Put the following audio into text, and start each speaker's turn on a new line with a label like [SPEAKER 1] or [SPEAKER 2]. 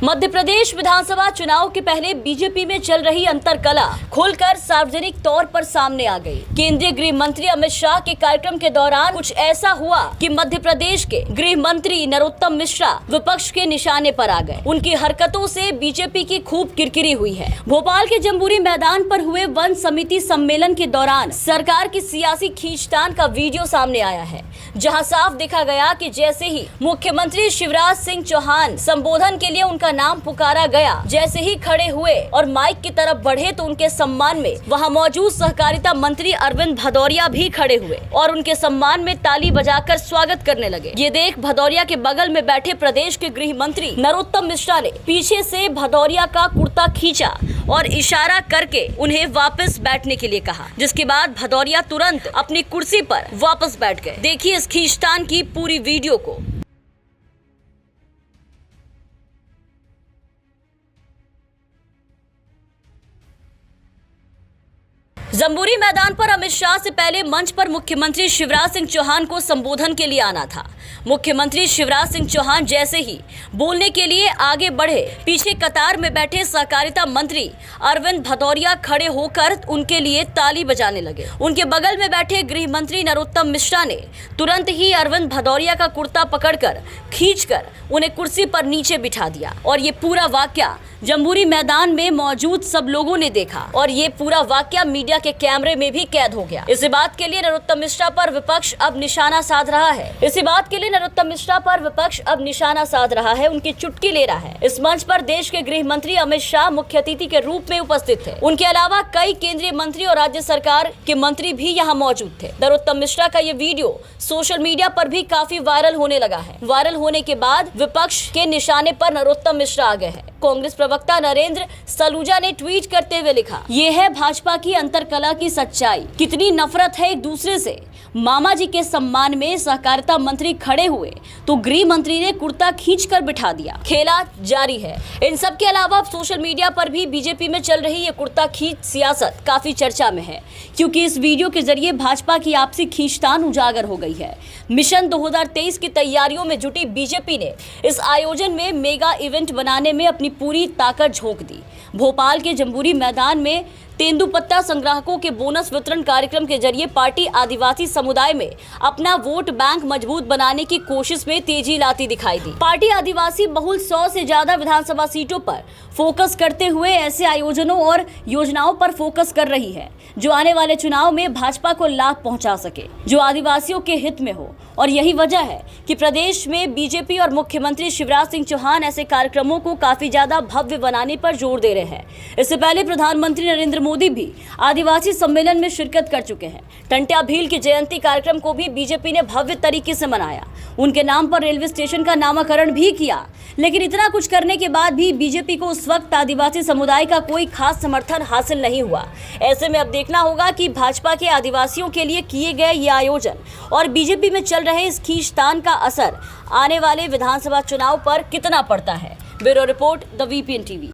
[SPEAKER 1] मध्य प्रदेश विधानसभा चुनाव के पहले बीजेपी में चल रही अंतरकला खुलकर सार्वजनिक तौर पर सामने आ गई। केंद्रीय गृह मंत्री अमित शाह के कार्यक्रम के दौरान कुछ ऐसा हुआ कि मध्य प्रदेश के गृह मंत्री नरोत्तम मिश्रा विपक्ष के निशाने पर आ गए। उनकी हरकतों से बीजेपी की खूब किरकिरी हुई है। भोपाल के जम्बूरी मैदान पर हुए वन समिति सम्मेलन के दौरान सरकार की सियासी खींचतान का वीडियो सामने आया है, जहां साफ देखा गया कि जैसे ही मुख्यमंत्री शिवराज सिंह चौहान संबोधन के लिए उनका नाम पुकारा गया, जैसे ही खड़े हुए और माइक की तरफ बढ़े तो उनके सम्मान में वहां मौजूद सहकारिता मंत्री अरविंद भदौरिया भी खड़े हुए और उनके सम्मान में ताली बजाकर स्वागत करने लगे। ये देख भदौरिया के बगल में बैठे प्रदेश के गृह मंत्री नरोत्तम मिश्रा ने पीछे से भदौरिया का कुर्ता खींचा और इशारा करके उन्हें वापस बैठने के लिए कहा, जिसके बाद भदौरिया तुरंत अपनी कुर्सी पर वापस बैठ गए। देखिए इस खींचतान की पूरी वीडियो को। जम्बूरी मैदान पर अमित शाह से पहले मंच पर मुख्यमंत्री शिवराज सिंह चौहान को संबोधन के लिए आना था। मुख्यमंत्री शिवराज सिंह चौहान जैसे ही बोलने के लिए आगे बढ़े, पीछे कतार में बैठे सहकारिता मंत्री अरविंद भदौरिया खड़े होकर उनके लिए ताली बजाने लगे। उनके बगल में बैठे गृह मंत्री नरोत्तम मिश्रा ने तुरंत ही अरविंद भदौरिया का कुर्ता पकड़कर खींचकर उन्हें कुर्सी पर नीचे बिठा दिया और ये पूरा वाकया जम्बूरी मैदान में मौजूद सब लोगों ने देखा और ये पूरा वाकया मीडिया के कैमरे में भी कैद हो गया। इसी बात के लिए नरोत्तम मिश्रा पर विपक्ष अब निशाना साध रहा है। उनकी चुटकी ले रहा है। इस मंच पर देश के गृह मंत्री अमित शाह मुख्य अतिथि के रूप में उपस्थित थे। उनके अलावा कई केंद्रीय मंत्री और राज्य सरकार के मंत्री भी यहाँ मौजूद थे। नरोत्तम मिश्रा का ये वीडियो सोशल मीडिया पर भी काफी वायरल होने लगा है। वायरल होने के बाद विपक्ष के निशाने पर नरोत्तम मिश्रा आ गए हैं। कांग्रेस प्रवक्ता नरेंद्र सलूजा ने ट्वीट करते हुए लिखा, ये है भाजपा की अंतरकला की सच्चाई। कितनी नफरत है एक दूसरे से। मामा जी के सम्मान में सहकारिता मंत्री खड़े हुए तो गृह मंत्री ने कुर्ता खींचकर बिठा दिया। खेला जारी है। इन सब के अलावा सोशल मीडिया पर भी बीजेपी में चल रही ये कुर्ता खींच सियासत काफी चर्चा में है, क्योंकि इस वीडियो के जरिए भाजपा की आपसी खींचतान उजागर हो गई है। मिशन 2023 की तैयारियों में जुटी बीजेपी ने इस आयोजन में मेगा इवेंट बनाने में अपनी पूरी ताकत झोंक दी। भोपाल के जम्बूरी मैदान में तेंदुपत्ता संग्राहकों के बोनस वितरण कार्यक्रम के जरिए पार्टी आदिवासी समुदाय में अपना वोट बैंक मजबूत बनाने की कोशिश में तेजी लाती दिखाई दी। पार्टी आदिवासी बहुल 100 से ज्यादा विधानसभा सीटों पर फोकस करते हुए ऐसे आयोजनों और योजनाओं पर फोकस कर रही है जो आने वाले चुनाव में भाजपा को लाभ पहुंचा सके, जो आदिवासियों के हित में हो। और यही वजह है कि प्रदेश में बीजेपी और मुख्यमंत्री शिवराज सिंह चौहान ऐसे कार्यक्रमों को काफी ज्यादा भव्य बनाने पर जोर दे रहे हैं। इससे पहले प्रधानमंत्री नरेंद्र मोदी भी आदिवासी सम्मेलन में शिरकत कर चुके हैं। टंट्या भील की जयंती कार्यक्रम को भी बीजेपी ने भव्य तरीके से मनाया। उनके नाम पर रेलवे स्टेशन का नामकरण भी किया। लेकिन इतना कुछ करने के बाद भी बीजेपी को उस वक्त आदिवासी समुदाय का कोई खास समर्थन हासिल नहीं हुआ। ऐसे में अब देखना होगा कि भाजपा के आदिवासियों के लिए किए गए ये आयोजन और बीजेपी में चल रहे इस खींचतान का असर आने वाले विधानसभा चुनाव पर कितना पड़ता है। Bureau report, the VPN TV.